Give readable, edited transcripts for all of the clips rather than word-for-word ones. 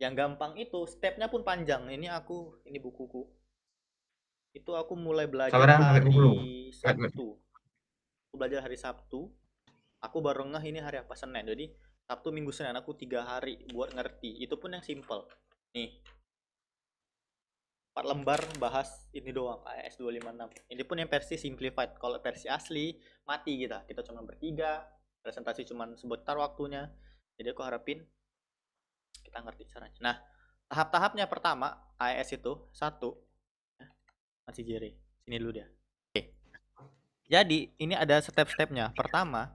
Yang gampang itu stepnya pun panjang. Ini bukuku. Itu aku mulai belajar Sabar pakai buku lu. hari Wait, wait. Sabtu. Aku belajar hari Sabtu. Aku baru ngeh ini hari apa, Senin. Jadi Sabtu, Minggu, Senin aku 3 hari buat ngerti. Itu pun yang simple. Nih, 4 lembar bahas ini doang, AES 256. Ini pun yang versi simplified. Kalau versi asli mati kita. Kita cuma bertiga, presentasi cuma sebentar waktunya. Jadi aku harapin kita ngerti caranya. Nah, tahap-tahapnya pertama AES itu satu, masih jere. Sini dulu dia. Oke. Jadi ini ada step-stepnya. Pertama,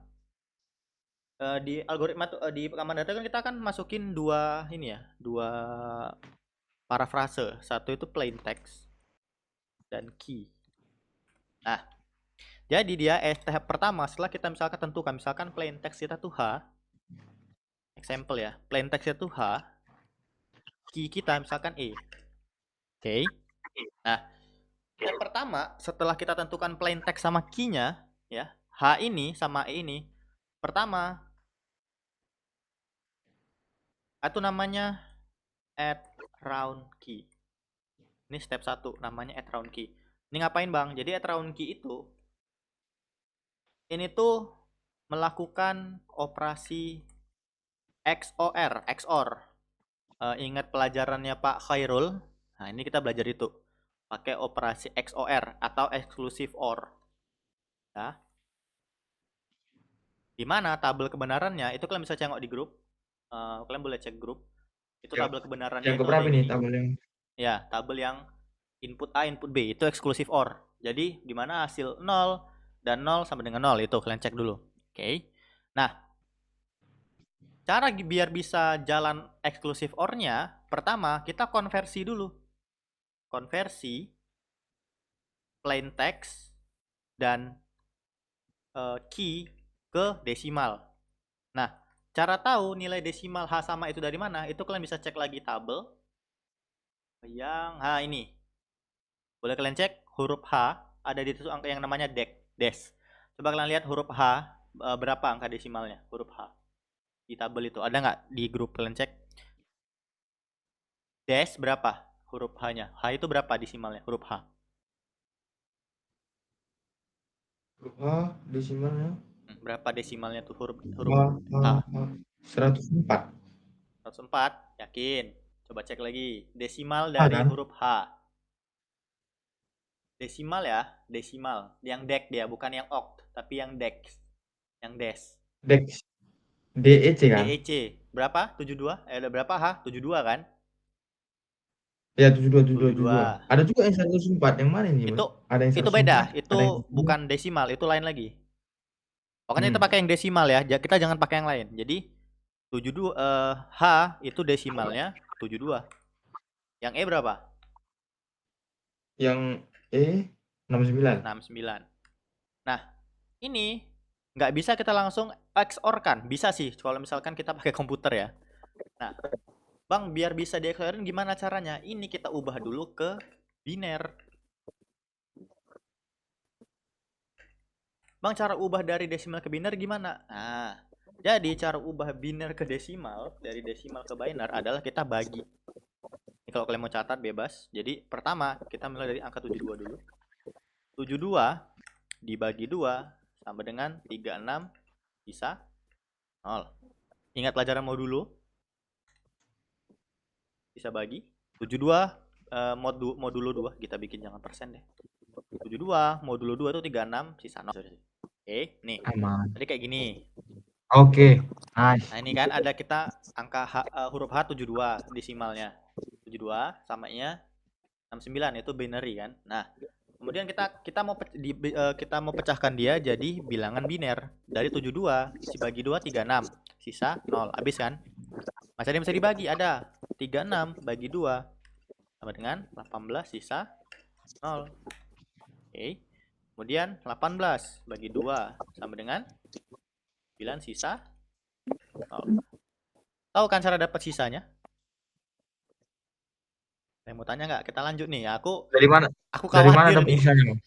di algoritma tuh di rekaman data kan kita akan masukin dua ini ya, dua parafrase. Satu itu plain text dan key. Nah, jadi dia tahap pertama setelah kita misalkan tentukan misalkan plain text kita tuh H, example ya, plain text itu H, key kita misalkan E. Oke. Nah, step pertama setelah kita tentukan plain text sama key-nya ya, H ini sama E ini, pertama itu namanya add round key. Ini step 1 namanya add round key. Ini ngapain Bang? Jadi add round key itu ini tuh melakukan operasi XOR. Ingat pelajarannya Pak Khairul? Nah, ini kita belajar itu. Pakai operasi XOR atau exclusive OR. Ya. Di mana tabel kebenarannya itu kalian bisa cengok di grup. Kalian boleh cek grup. Itu Yang, tabel kebenarannya yang itu ada keberapa ini gini. tabel yang Ya, tabel yang input A, input B itu exclusive OR. Jadi di mana hasil 0 dan 0 sama dengan 0 itu kalian cek dulu. Oke. Nah, cara biar bisa jalan exclusive OR-nya, pertama kita konversi dulu. Konversi plain text dan key ke desimal. Nah, cara tahu nilai desimal H sama itu dari mana? Itu kalian bisa cek lagi tabel yang ini. Boleh kalian cek huruf H ada di situ angka yang namanya des. Coba kalian lihat huruf H berapa angka desimalnya huruf H di tabel itu. Ada nggak di grup kalian cek? Des berapa huruf H-nya? H itu berapa desimalnya huruf H? desimalnya Berapa desimalnya tuh huruf H, huruf H, H? H. 104. 104. Yakin? Coba cek lagi. Desimal H dari kan? huruf H. Desimal ya, desimal. Yang dek dia, bukan yang oct, tapi yang dex. Yang des. Dex DEC kan? DEC. Berapa? 72? Ada berapa H? 72 kan? Ya 72 72 72. 72. Ada juga yang 104. Yang mana ini, Bos? Itu Ada yang itu 104, beda. ada yang Itu 72. bukan desimal, itu lain lagi. Pokoknya kita Hmm. pakai yang desimal ya. Kita jangan pakai yang lain. Jadi 72 H itu desimalnya 72. Yang E berapa? Yang E 69. 69. Nah, ini nggak bisa kita langsung XOR kan? Bisa sih kalau misalkan kita pakai komputer ya. Nah, Bang, biar bisa di-XOR-in gimana caranya? Ini kita ubah dulu ke biner. Bang, cara ubah dari desimal ke biner gimana? Nah, jadi cara ubah biner ke desimal, dari desimal ke biner adalah kita bagi. Ini kalau kalian mau catat bebas. Jadi pertama kita mulai dari angka 72 dulu. 72 dibagi 2 sama dengan 36 bisa 0. Ingat pelajaran mau dulu? Bisa bagi. 72 modulo 2 kita bikin jangan persen deh. 72 modulo 2 itu 36 sisa 0. Oke, nih. Aman. Tadi kayak gini. Oke. Nice. Nah, ini kan ada kita angka huruf H 72 desimalnya. 72 samanya 69 itu binary kan. Nah, kemudian kita mau pecahkan dia jadi bilangan biner. Dari 72 dibagi 2 36, sisa 0. Habis kan? Masih ada yang bisa dibagi? Ada. 36 bagi 2 sama dengan 18 sisa 0. Oke. Kemudian 18 bagi 2 sama dengan 9 sisa 0. Tahu kan cara dapat sisanya? Saya mau tanya nggak? Kita lanjut nih. Aku Dari mana? Dari mana khawatir dapat nih. sisanya, Bang?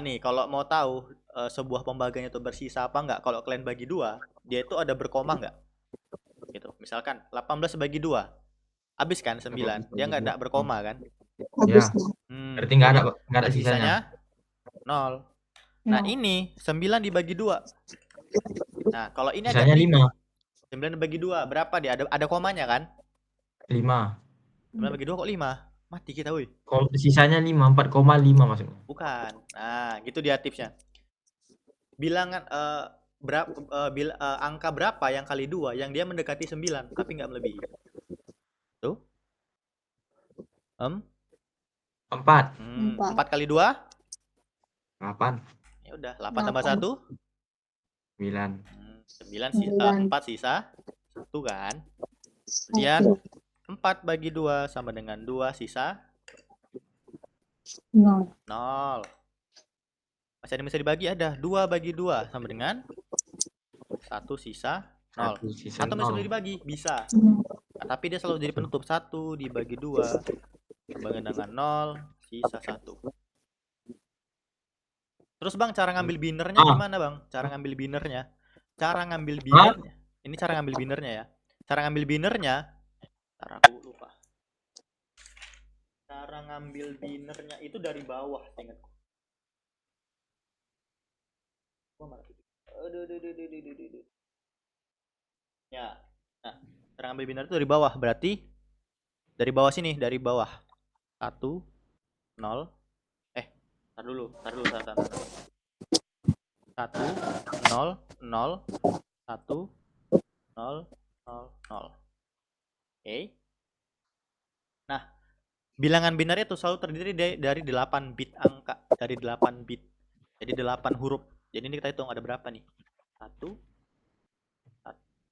Nih kalau mau tahu sebuah pembagian itu bersisa apa nggak? Kalau kalian bagi 2, dia itu ada berkoma nggak? gitu. Misalkan 18 bagi 2. Habis kan 9. Dia nggak berkoma kan? Ya. Hmm, Berarti nggak ada dan sisanya. 0. Nah, ini 9 dibagi 2. Nah, kalau ini agak Sisanya tricky. 5. 9 dibagi 2 berapa dia? Ada komanya kan? 5. 9 bagi 2 kok 5? Mati kita, woi. Sisanya 5, 4,5 maksudnya. Bukan. Nah, gitu dia tipsnya. Bilangan angka berapa yang kali 2 yang dia mendekati 9 tapi nggak melebihi. Tuh. 4. 4 kali 2? 8. Ya udah, 8 tambah 1? 9. 4 sisa 1 kan. Kemudian 4 bagi 2 sama dengan 2 sisa 0. Masih ada yang bisa dibagi? Ada. 2 bagi 2 sama dengan 1 sisa 0. 1 masih boleh dibagi? Bisa. Nah, tapi dia selalu jadi penutup. 1 dibagi 2 dibagi dengan 0 sisa 1. Terus Bang, cara ngambil binernya gimana Bang? Cara ngambil binernya? Ini cara ngambil binernya ya. Cara ngambil binernya, ntar aku lupa. Cara ngambil binernya itu dari bawah, ingatku. Ya. Nah, cara ngambil biner itu dari bawah. Berarti dari bawah sini, dari bawah. 1 0. Tar dulu. 1 0 0 1 0 0 0. Oke. Nah, bilangan biner itu selalu terdiri dari 8 bit angka, dari 8 bit. Jadi 8 huruf. Jadi ini kita hitung ada berapa nih? 1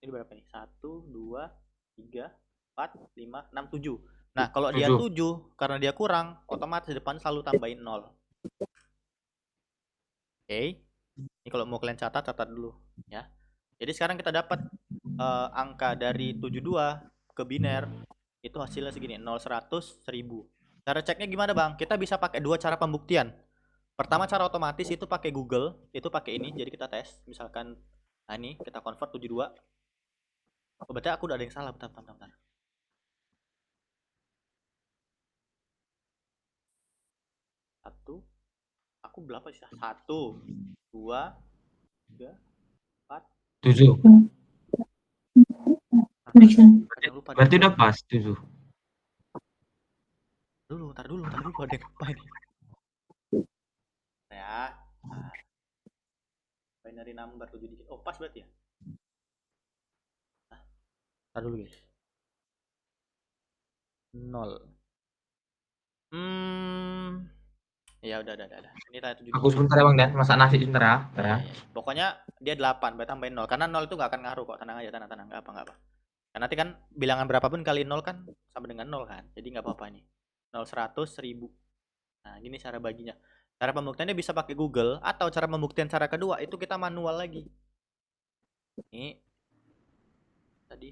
ini berapa nih? 1 2 3 4 5 6 7. Nah, kalau dia 7 karena dia kurang, otomatis di depan selalu tambahin 0. Oke. Ini kalau mau kalian catat dulu ya. Jadi sekarang kita dapat angka dari 72 ke biner itu hasilnya segini, 0 100 1000. Cara ceknya gimana Bang? Kita bisa pakai dua cara pembuktian. Pertama cara otomatis itu pakai Google, itu pakai ini. Jadi kita tes, misalkan nah ini kita convert 72. Oh, berarti aku udah ada yang salah, bentar. Satu, aku berapa sih? 1 2 3 4 7. Berarti udah pas 7. Ntar dulu ada yang apa ini? Ya. Nah. Binary number 7 digit. Oh, pas berarti ya? Nah, ntar dulu guys. 0. Ya udah. Ini tanya 7 Aku sebentar ya Bang Dan, masak nasi sebentar ya. Ya. Pokoknya dia 8, berarti tambahin 0. Karena 0 itu nggak akan ngaruh kok. Tenang aja, tenang. Nggak apa. Karena nanti kan bilangan berapapun kali 0 kan sama dengan 0 kan. Jadi nggak apa-apa ini. 0 100 1000. Nah, gini cara baginya. Cara pembuktiannya bisa pakai Google atau cara pembuktian cara kedua itu kita manual lagi. Ini tadi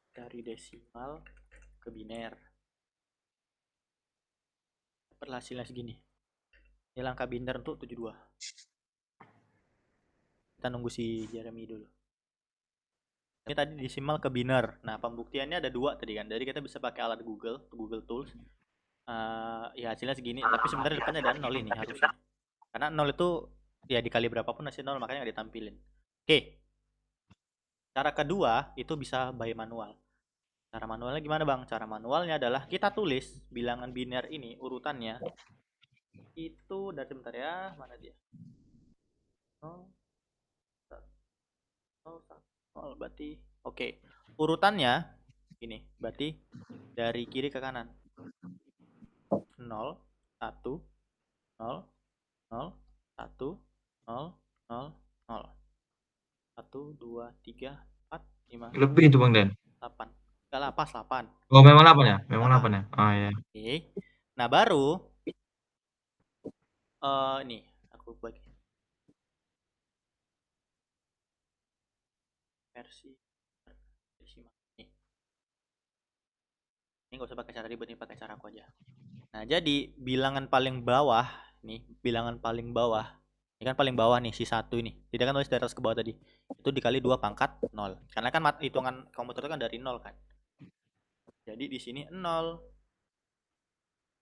dari desimal ke biner. Dapat hasilnya segini. Ini langkah biner untuk 72. Kita nunggu si Jeremy dulu. Ini tadi desimal ke biner. Nah, pembuktiannya ada dua tadi kan. Jadi kita bisa pakai alat Google Tools. Ya hasilnya segini. Tapi sebenarnya depannya ada 0 ini harusnya. Karena 0 itu ya dikali berapapun hasil 0, makanya nggak ditampilin. Oke. Cara kedua itu bisa by manual. Cara manualnya gimana Bang? Cara manualnya adalah kita tulis bilangan biner ini urutannya. Itu dari sebentar ya, mana dia? 0 0 berarti oke. Urutannya ini, berarti dari kiri ke kanan. 0 1 0 0 0 1 0 0 0 1 2 3 4 5 Lebih itu Bang Dan. 8. Enggak lah, pas 8. Oh, memang 8 ya? Memang 8 ya? Ah ya. Oke. Nah, baru ini aku bagi versi nih. Ini nggak usah pakai cara ribet, nih pakai cara aku aja. Nah, jadi bilangan paling bawah nih, bilangan paling bawah Ini kan paling bawah nih, si 1 ini. Tidak kan tulis dari atas ke bawah tadi. Itu dikali 2 pangkat 0. Karena kan hitungan komputer itu kan dari 0 kan. Jadi di sini 0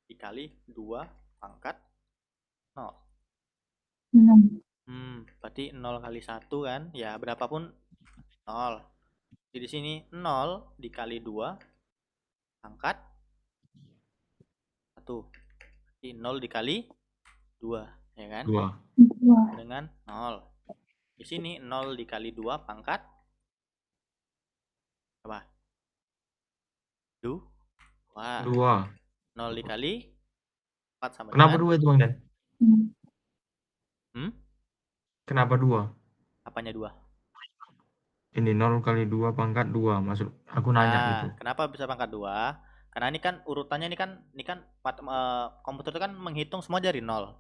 dikali 2 pangkat 0. Berarti 0 kali 1 kan, ya berapapun 0. Jadi di sini 0 dikali 2 pangkat 1. Jadi 0 dikali 2, ya kan? 2. Dengan 0. Di sini 0 dikali 2 pangkat apa? 2. 0 dikali 4 sama Kenapa dengan 2 itu Bang Dan? Kenapa 2? apanya 2? Ini 0 kali 2 pangkat 2. Maksud aku nanya gitu. Kenapa bisa pangkat 2? Karena ini kan urutannya ini kan komputer itu kan menghitung semua dari 0.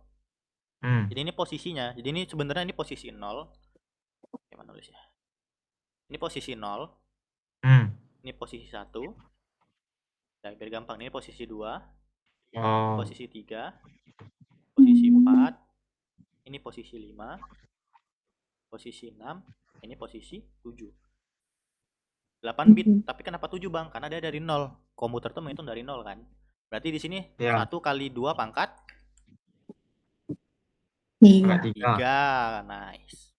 Jadi ini posisinya. Jadi ini sebenarnya ini posisi 0. Gimana nulisnya? Ini posisi 0. Ini posisi 1. Ya, biar gampang. Ini posisi 2. Posisi 3. Posisi 4. Ini posisi 5. Posisi 6. Ini posisi 7. 8 bit. Tapi kenapa 7, Bang? Karena dia dari 0. Komputer tuh menghitung dari 0 kan. Berarti di sini 1 kali 2 pangkat 3. Nice.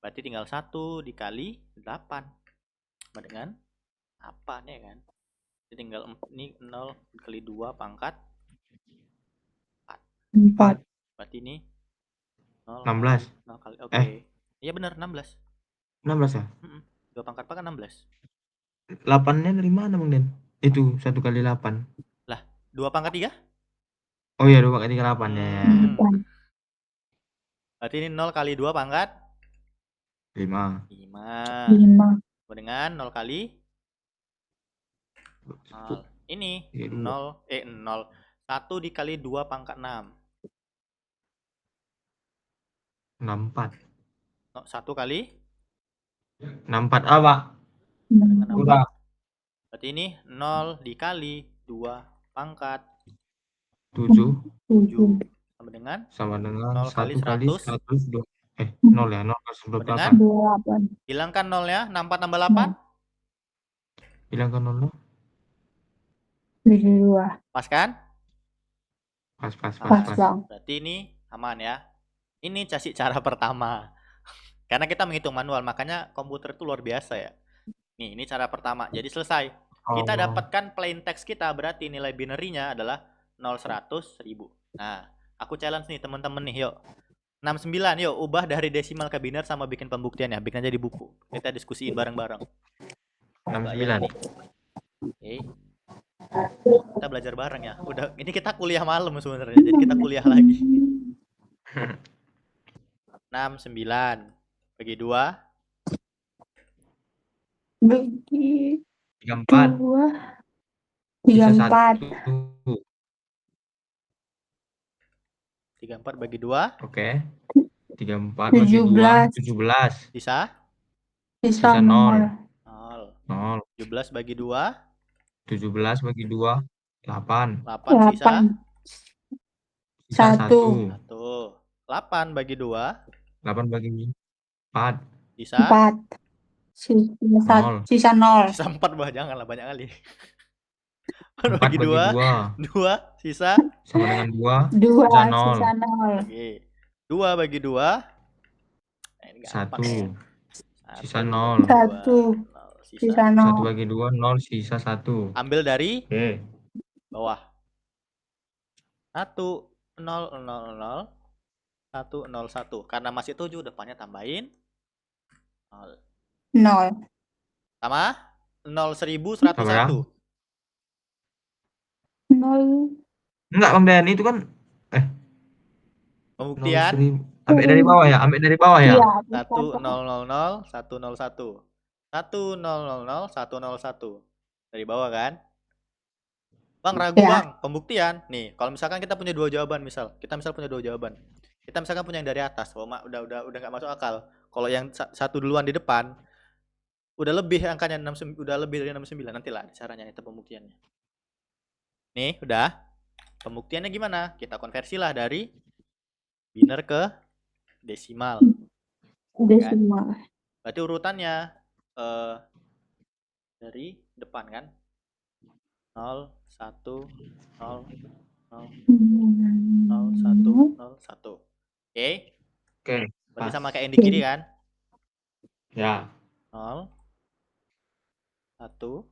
Berarti tinggal 1 dikali 8. Sama dengan apa nih kan? Jadi tinggal ini 0 kali 2 pangkat 4. Berarti ini 16. 0 kali. Oke. Iya benar 16. 16 ya? 2 pangkat 4 kan 16. 8-nya dari mana Bang Den? Itu 1 kali 8. Lah, 2 pangkat 3? Oh iya, 2 kali 3 8 ya. Berarti ini 0 kali 2 pangkat 5. 5. Dengan 0 kali 0. Ini 0 1 dikali 2 pangkat 6. 64. 1 kali 64 apa? dengan 64. Udah. Berarti ini 0 dikali 2 pangkat 7. 7 sama dengan 0 kali 1 kali 100. 0 ya, 0 kali Sama dengan 98. hilangkan 0 ya, 64 tambah 8. Hilangkan 0. 72. Pas kan? Pas. Bang. Berarti ini aman ya. Ini cara pertama. Karena kita menghitung manual, makanya komputer itu luar biasa ya. Nih, ini cara pertama. Jadi selesai. Kita dapatkan plain text kita, berarti nilai binary-nya adalah 0, 100, 1000. Nah, aku challenge nih teman-teman nih, yuk. 69, yuk ubah dari desimal ke biner sama bikin pembuktian ya. Bikin aja di buku. Kita diskusiin bareng-bareng. 69. Oke. Kita belajar bareng ya. Udah, ini kita kuliah malam sebenarnya. Jadi kita kuliah lagi. 69 bagi 2 Bagi 34. 34. 34 bagi 2. Oke. 34 bagi 2. 17. Sisa 0. 0. 17 bagi 2. 17 bagi 2. 8. 8 sisa 1. 8 bagi 2. 8 bagi 4. Sisa 4. Sisa 0. Sisa 4, bah janganlah banyak kali. 4 bagi 2. 2 sisa sama dengan 2. 2 sisa 0. sisa 0. Oke. 2 bagi 2. 1. Ya. Sisa 0. 1. Sisa 1 0. bagi 2. 0 sisa 1. Ambil dari Oke. bawah. 1 0 0 0 1 0 1. Karena masih 7, depannya tambahin 0. 0. Sama 0 1101. 0. Enggak Bang Dan, itu kan Pembuktian. Ambil dari bawah ya, Iya. 1 0 0 0 1 0 1. 1 0 0 0 1 0 1. Dari bawah kan? Bang ragu Ya. Bang, pembuktian. Nih, kalau misalkan kita punya 2 jawaban Kita punya 2 jawaban. Kita misalkan punya yang dari atas, udah enggak masuk akal. Kalau yang satu duluan di depan udah lebih angkanya 69, udah lebih dari 69, nantilah caranya itu pembuktiannya. Nih, udah. Pembuktiannya gimana? Kita konversilah dari biner ke desimal. Kan? Desimal. Berarti urutannya dari depan kan? 0, 1, 0, 0, 0, 1, 0, 1. Oke. Oke, Berarti pas. sama kayak yang di kiri kan? Ya, 0, 1,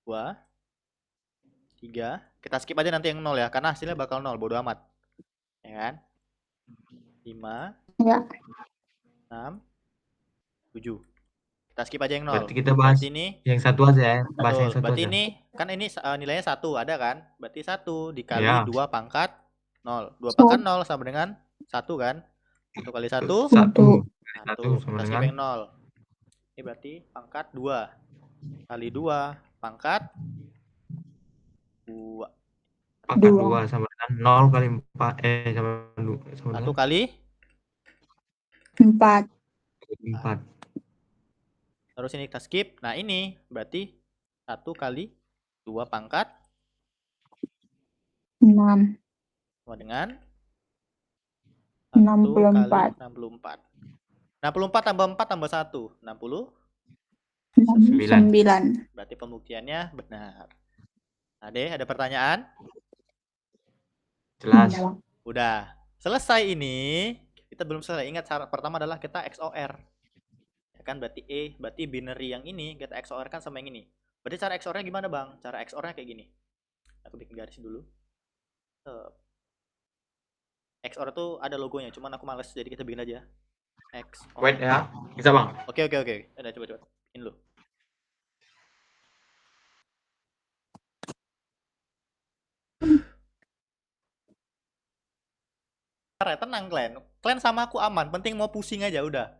2, 3. Kita skip aja nanti yang 0 ya, karena hasilnya bakal 0, bodo amat. Ya kan? 5, Ya. 6, 7. Kita skip aja yang 0. berarti kita bahas Berarti ini yang satu aja ya. Bahas betul. yang satu Berarti aja. ini kan ini nilainya 1 ada kan? Berarti 1 dikali Ya. 2 pangkat 0. 2 pangkat 0 sama dengan 1 kan? 1 kali 1 Satu. 1. Satu sama Kita skip dengan yang 0. Ini berarti pangkat 2 kali 2 pangkat 2. pangkat 2 2. sama dengan 0 kali 4. Sama 1 dengan kali 4. 4. terus ini kita skip. Nah, ini berarti 1 kali 2 pangkat 6. sama dengan 1 kali 64. 64. 64 tambah 4 tambah 1. 60. 9. Berarti pembuktiannya benar. Nah, deh, ada pertanyaan? Jelas. Udah. Selesai ini. Kita belum selesai. Ingat syarat pertama adalah kita XOR. Ya kan, berarti berarti binary yang ini kita XOR kan sama yang ini. Berarti cara XOR-nya gimana, Bang? Cara XOR-nya kayak gini. Aku bikin garis dulu. XOR tuh ada logonya, cuman aku males, jadi kita bikin aja. XOR. Wait ya. Bisa, Bang? Oke. Udah, coba. Bikin dulu. Tenang, Kalian sama aku aman, penting mau pusing aja udah.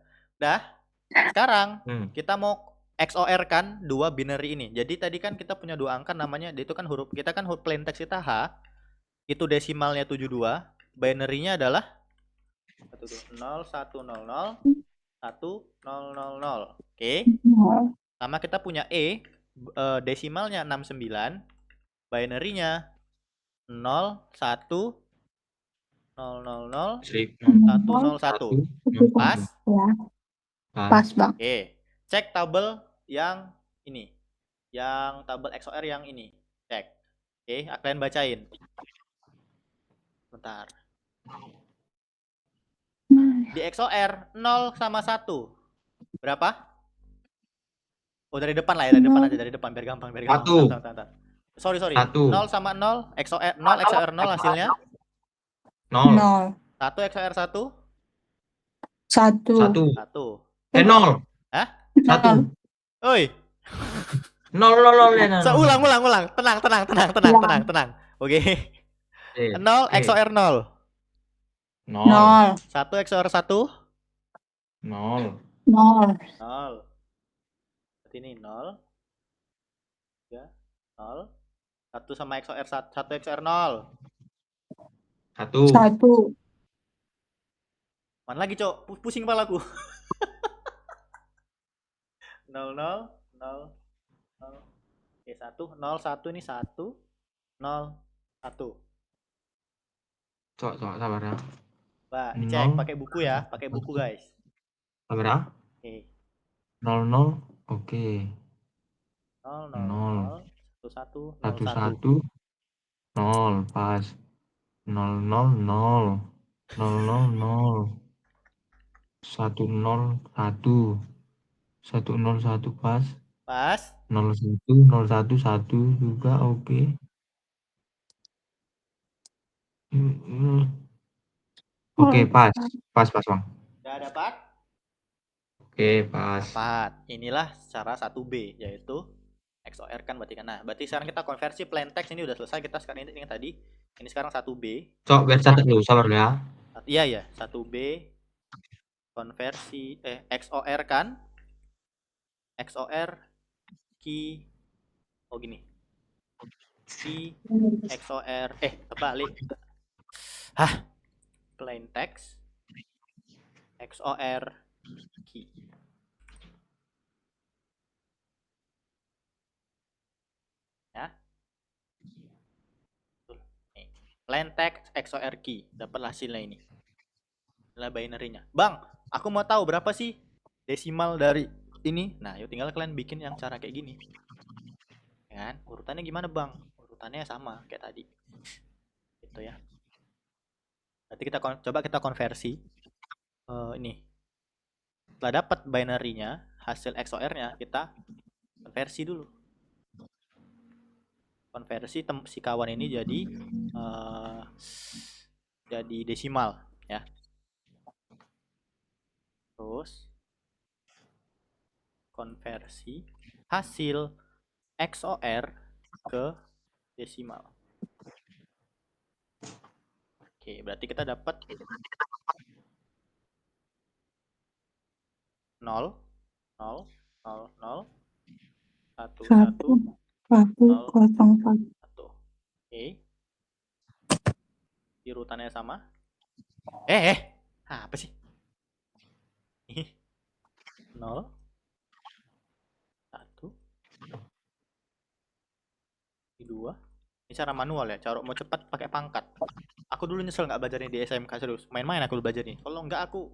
Sekarang kita mau XOR kan dua binary ini. Jadi tadi kan kita punya dua angka namanya, itu kan huruf kita kan huruf plain text kita H. Itu desimalnya 72, binary-nya adalah 0 1 0 0 1 0 0 0. Oke. Sama kita punya desimalnya 69, binary-nya 0 1 0 0 0 1 0 1. Pas? Ya. Pas, Bang. Oke. Cek tabel yang ini. Yang tabel XOR yang ini. Cek. Oke, kalian bacain. Bentar. Di XOR 0 sama 1. Berapa? Oh, dari depan lah ya, dari depan aja, dari depan biar gampang, biar gampang. 1. Bentar. Sorry. 1. 0 sama 0 XOR 0 XOR 0 hasilnya 0. 1 XOR 1 1. 1. 0. Hah? 1. Oi. 0 ya. Ulang. Tenang. Oke. 0 XOR 0. 0. 1 XOR 1 0. 0. Berarti ini 0 3 0 1 sama XOR 1 XOR 0 1. mana lagi, Cok? Pusing kepalaku. 0 0 0 0. Oke, 1 0 1 ini 1 0 1. Cok, sabar ya. Pak, dicek pakai buku ya, pakai buku, guys. Sabar ya. Oke. 0 oke. 0 0 1 1 1 0 1 0 pas. 0 0 0 0 0 1 0 1 1 0 1 pas. Pas. 0 1 0 1 1 juga oke. Oke, pas Bang. Udah dapat? Oke, pas. Dapat. Inilah cara 1B, yaitu XOR kan berarti kan. Nah, berarti sekarang kita konversi plain text ini udah selesai. Kita sekarang ini tadi. Ini sekarang 1B. Cok, biar catat dulu, sabar ya. Iya, 1B konversi XOR kan. XOR key. Oh gini. Key XOR terbalik. Plain text XOR key. Ya. Plain text XOR key, dapat hasilnya ini. nilai binary-nya. Bang, aku mau tahu berapa sih desimal dari ini. Nah, yuk tinggal kalian bikin yang cara kayak gini. Ya kan? Urutannya gimana, Bang? Urutannya sama kayak tadi. Gitu ya. Berarti coba kita konversi ini. Setelah dapat binary-nya, hasil XOR-nya, kita konversi dulu. Konversi si kawan ini jadi desimal ya. Terus konversi hasil XOR ke desimal. Oke, berarti kita dapat 0 0 0 0 1 1 1 0 0 1. 1. Oke. Di urutannya sama. Apa sih? 0 1 2. Ini cara manual ya, cara mau cepat pakai pangkat. Aku dulu nyesel nggak belajarnya di SMK, serius. Main-main aku belajar nih. Kalau nggak aku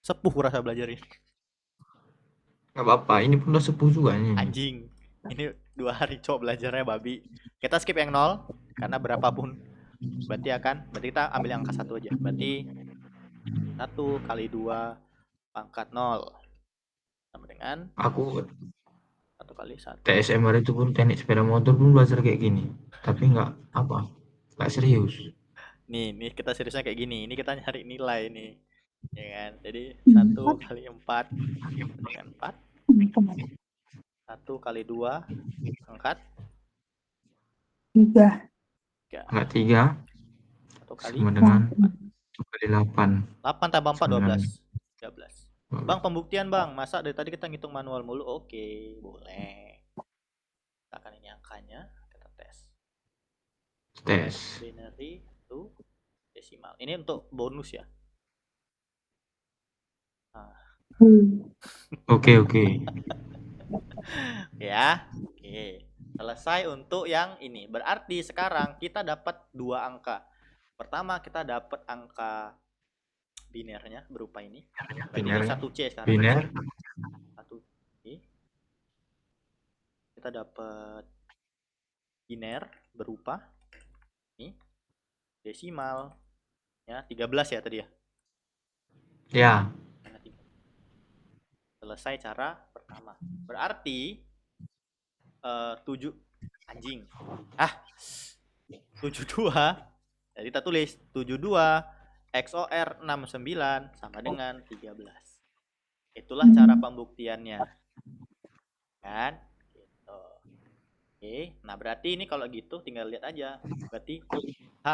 sepuh rasa belajar ini. Nggak apa-apa, ini pun udah sepuh juga nih. Anjing. Ini 2 hari coba belajarnya babi. Kita skip yang 0 karena berapapun berarti kita ambil yang angka 1 aja. Berarti 1 kali 2 pangkat 0 sama dengan Aku 1 kali 1. TSMR itu pun teknik sepeda motor pun belajar kayak gini. Tapi nggak serius. Nih kita seriusnya kayak gini. Ini kita nyari nilai nih. Ya kan? Jadi 1 kali 4 dengan 4. 1 kali 2 pangkat 3. 3. Nggak 3 1 kali sama dengan 1 kali 8. 8 tambah 4 Sama dengan 12. 13. Bang, pembuktian bang. Masa dari tadi kita ngitung manual mulu? Oke, boleh. Kita akan ini angkanya, kita tes. Tes. Binary to desimal. Ini untuk bonus ya. Nah. Oke. Ya, oke. Selesai untuk yang ini. Berarti sekarang kita dapat 2 angka. Pertama kita dapat angka binernya berupa ini. Berarti ini 1C sekarang. Biner. 1C. Kita dapat biner berupa ini desimal ya 13 ya tadi ya. Ya. Selesai cara pertama. Berarti 7 anjing. 72. Jadi kita tulis 72 XOR 69 sama dengan 13. Itulah cara pembuktiannya. Kan? Gitu. Oke, nah berarti ini kalau gitu tinggal lihat aja. Berarti H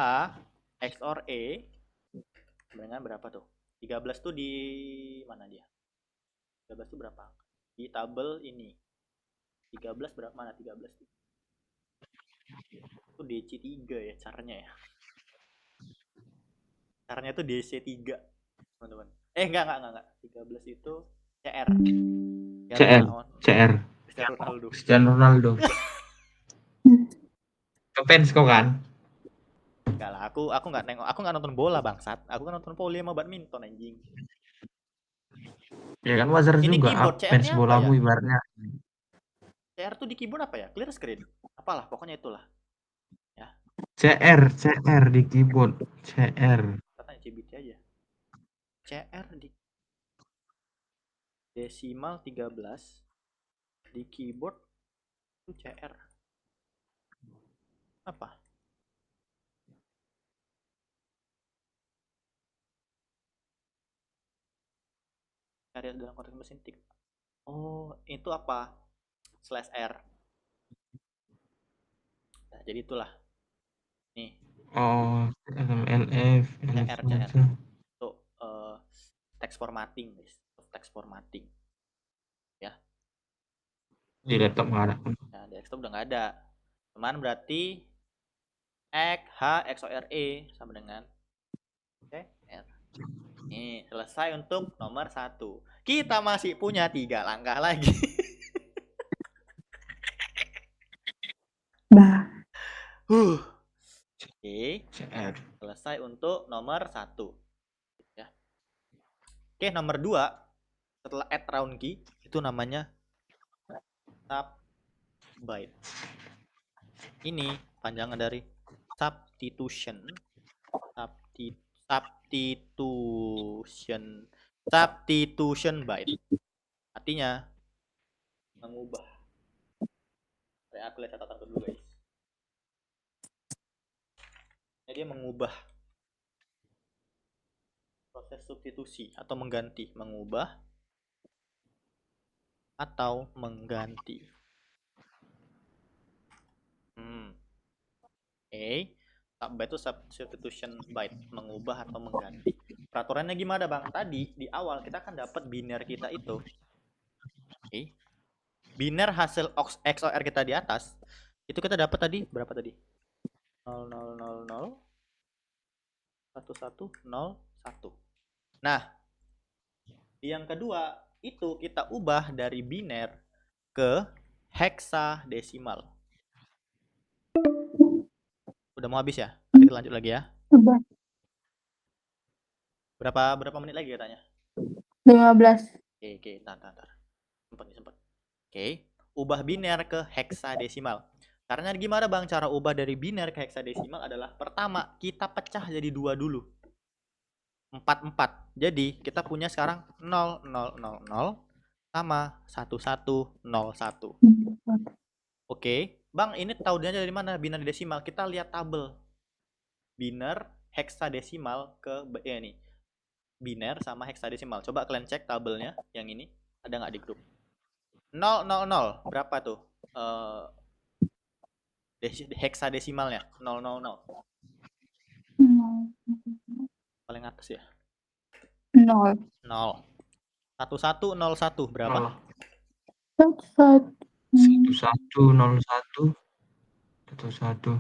XOR E dengan berapa tuh? 13 tuh di mana dia? 13 tuh berapa? Di tabel ini. 13 berapa mana 13 tuh? Itu DC3 ya caranya ya. Caranya tuh DC3, teman-teman. Enggak. 13 itu CR. CR. Cristiano Ronaldo. Fans kau kan? Enggak lah, aku nggak nonton bola bangsat. Aku kan nonton volley sama badminton anjing. Ya kan wajar Ini juga keyboard fans CR-nya apa bolamu ya? ibaratnya. CR tuh di keyboard apa ya? Clear screen. Apalah, pokoknya itulah. Ya. CR di keyboard. CR. Katanya CBT aja. CR di desimal 13 di keyboard itu CR. Apa? Karya dalam konteks mesin tik. Oh, itu apa? /R. Nah, jadi itulah. Nih. Oh, LF. CR. Untuk text formatting, guys. Text formatting. Ya. Di laptop nggak ada. Nah, di desktop udah nggak ada. Cuman berarti H XOR E sama dengan CR. Nih, selesai untuk nomor 1. Kita masih punya 3 langkah lagi. Oke. CR. Selesai untuk nomor 1. Ya. Oke, nomor 2 setelah add round key itu namanya sub byte. Ini panjangan dari substitution. Substitution byte. Artinya mengubah. Aku lihat catatan dulu guys. Jadi dia mengubah proses substitusi atau mengganti, mengubah atau mengganti. Oke. Byte itu substitution byte, mengubah atau mengganti. Peraturannya gimana bang? Tadi di awal kita kan dapat biner kita itu. Oke. Biner hasil XOR kita di atas itu kita dapat tadi berapa tadi? 0 0 0 0 1 1 0 1. Nah, yang kedua itu kita ubah dari biner ke heksadesimal. Udah mau habis ya? Nanti kita lanjut lagi ya. Coba. Berapa menit lagi katanya? 15. Oke, ntar. Sempat. Oke, ubah biner ke heksadesimal. Caranya gimana bang? Cara ubah dari biner ke heksadesimal adalah pertama kita pecah jadi 2 dulu. 4 4. Jadi kita punya sekarang 0 0 0 0 sama 1 1 0 1. Oke, bang ini tahunya dari mana biner desimal? Kita lihat tabel biner heksadesimal ke ini. Biner sama heksadesimal. Coba kalian cek tabelnya yang ini ada nggak di grup? 0 0 0 berapa tuh? Heksadesimalnya 0 0 0. Paling atas ya. 0. 0. 1 1 0 1 berapa? 1 1 1 0 1 1 1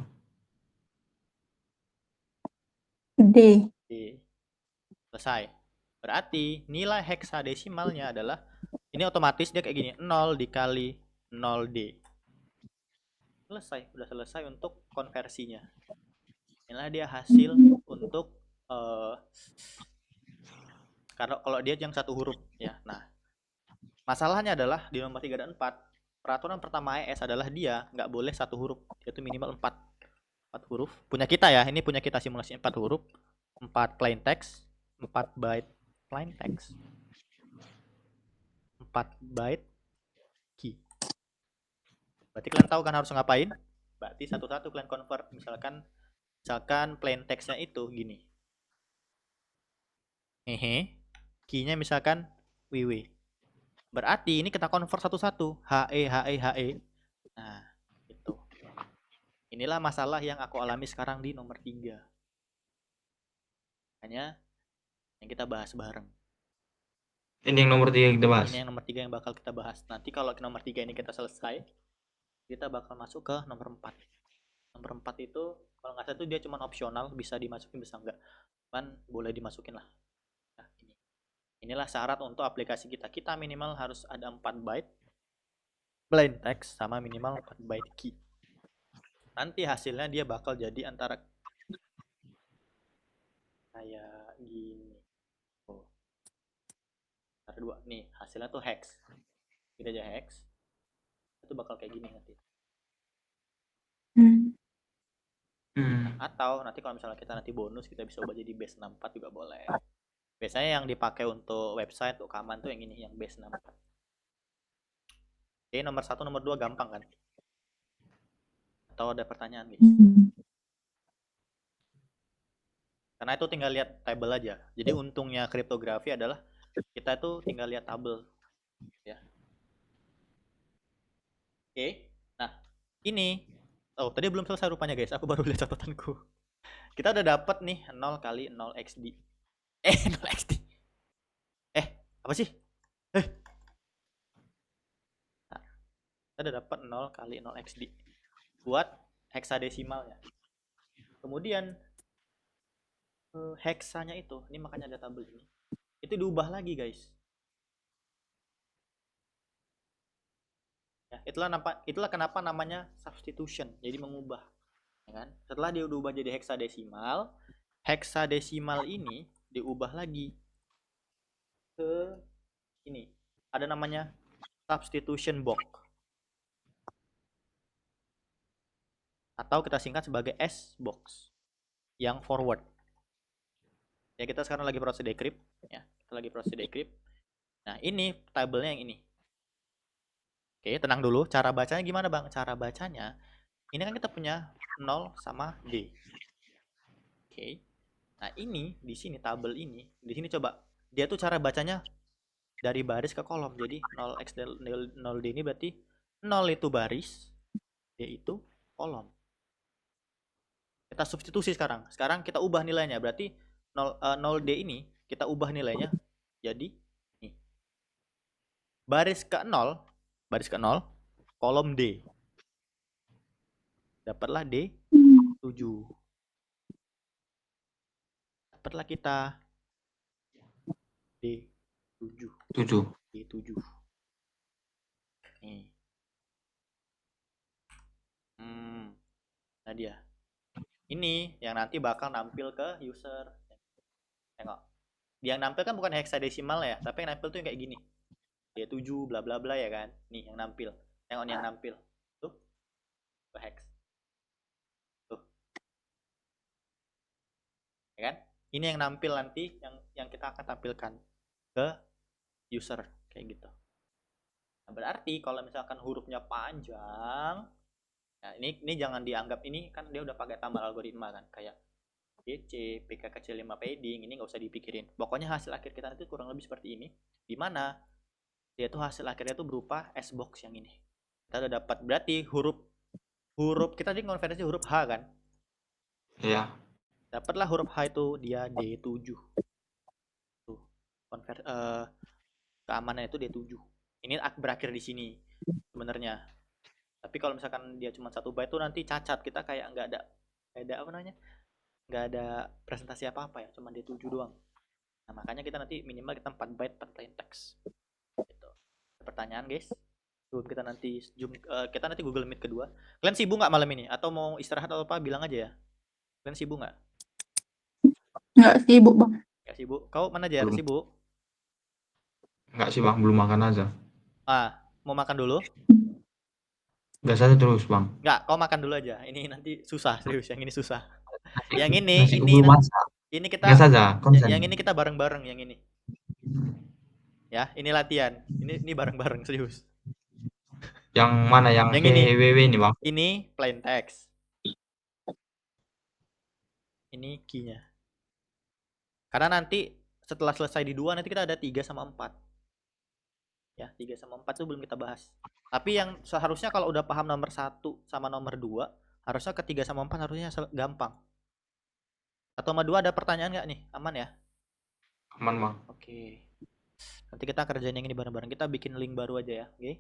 D. Selesai. Berarti nilai heksadesimalnya adalah ini otomatis dia kayak gini, 0 dikali 0D. Selesai, udah selesai untuk konversinya. Inilah dia hasil untuk kalau dia yang satu huruf ya. Nah, masalahnya adalah di nomor 3 dan 4, peraturan pertama ES adalah dia nggak boleh satu huruf, yaitu minimal 4 huruf. Punya kita ya, ini punya kita simulasi 4 huruf, 4 plain text, 4 byte plain text, 4 byte key. Berarti kalian tahu kan harus ngapain? Berarti satu-satu kalian convert. Misalkan plain textnya itu gini. Key-nya misalkan WW. Berarti ini kita convert satu-satu. HE. Nah, itu. Inilah masalah yang aku alami sekarang di nomor 3. Hanya yang kita bahas bareng. Ini yang nomor 3 kita bahas. Ini yang nomor 3 yang bakal kita bahas. Nanti kalau nomor 3 ini kita selesai, kita bakal masuk ke nomor 4. Nomor 4 itu kalau nggak salah itu dia cuma opsional, bisa dimasukin bisa enggak. Kan boleh dimasukin lah. Nah, inilah syarat untuk aplikasi kita. Kita minimal harus ada 4 byte plain text sama minimal 4 byte key. Nanti hasilnya dia bakal jadi antara kayak gini. Oh. Ada 2 nih, hasilnya tuh hex. Kita aja hex. Itu bakal kayak gini nanti. Atau nanti kalau misalnya kita nanti bonus kita bisa ubah jadi base 64 juga boleh. Biasanya yang dipakai untuk website untuk kaman tuh yang ini, yang base 64. Oke, nomor 1 nomor 2 gampang kan? Atau ada pertanyaan guys? Karena itu tinggal lihat tabel aja. Jadi untungnya kriptografi adalah kita tuh tinggal lihat tabel ya. Oke. Nah, ini tadi belum selesai rupanya guys. Aku baru lihat catatanku. Kita udah dapat nih 0 kali 0 XD. 0 XD. Apa sih? Nah, kita udah dapat 0 kali 0 XD buat heksadesimalnya. Kemudian heksanya itu, ini makanya ada tabel ini. Itu diubah lagi guys. Ya, itulah kenapa namanya substitution. Jadi mengubah. Ya kan? Setelah dia diubah jadi heksadesimal, heksadesimal ini diubah lagi ke ini. Ada namanya substitution box. Atau kita singkat sebagai S box yang forward. Ya, kita sekarang lagi proses decrypt ya. Kita lagi proses decrypt. Nah, ini tabelnya yang ini. Oke, tenang dulu. Cara bacanya gimana, Bang? Cara bacanya ini kan kita punya 0 sama D. Oke. Nah, ini di sini tabel ini, di sini coba. Dia tuh cara bacanya dari baris ke kolom. Jadi 0x 0D ini berarti 0 itu baris, D itu kolom. Kita substitusi sekarang. Sekarang kita ubah nilainya. Berarti 0D ini kita ubah nilainya jadi nih. Baris ke 0, kolom D. Dapatlah D 7. Dapatlah kita D 7. 7. D7. Nih. Nah dia. Ini yang nanti bakal nampil ke user. Tengok. Yang nampil kan bukan hexadesimal ya, tapi yang nampil tuh yang kayak gini. D7 bla bla bla ya kan. Nih yang nampil. Tengok nih yang nampil. Tuh. Ke hex. Tuh. Ya kan? Ini yang nampil nanti yang kita akan tampilkan ke user kayak gitu. Nah, berarti kalau misalkan hurufnya panjang, nah ini jangan dianggap, ini kan dia udah pakai tambah algoritma kan, kayak DC, PK kecil 5 padding, ini nggak usah dipikirin. Pokoknya hasil akhir kita nanti kurang lebih seperti ini, dimana dia tuh hasil akhirnya tuh berupa S box yang ini. Kita udah dapat, berarti huruf kita tadi konversi huruf H kan? Iya. Dapatlah huruf H itu dia D7. Tuh, keamanan itu D7. Ini berakhir di sini sebenarnya. Tapi kalau misalkan dia cuma 1 byte tuh nanti cacat, kita kayak nggak ada apa namanya, nggak ada presentasi apa-apa ya, cuma D7 doang. Nah, makanya kita nanti minimal kita 4 byte per plain text gitu. Pertanyaan guys, kita nanti kita nanti Google Meet kedua. Kalian sibuk nggak malam ini, atau mau istirahat atau apa, bilang aja ya. Kalian sibuk nggak? Nggak sibuk, Bang. Nggak sibuk. Kau mana aja Belum. sibuk? Enggak sih Bang, belum makan aja. Mau makan dulu? Gas aja terus Bang. Nggak, kau makan dulu aja. Ini nanti susah, serius. Yang ini susah. Yang ini, Nasi belum masak. ini kita, Gas aja, konsen. yang ini kita bareng-bareng, yang ini. Ya, ini latihan. Ini bareng-bareng, serius. Yang mana, yang ini WW ini Bang? Ini plain text. Ini key-nya. Karena nanti setelah selesai di 2, nanti kita ada 3 sama 4. Ya, 3 sama 4 itu belum kita bahas. Tapi yang seharusnya kalau udah paham nomor 1 sama nomor 2, harusnya ke 3 sama 4 harusnya gampang. 1 sama 2 ada pertanyaan nggak nih? Aman ya? Aman Bang. Oke. Nanti kita kerjain yang ini bareng-bareng. Kita bikin link baru aja ya, oke?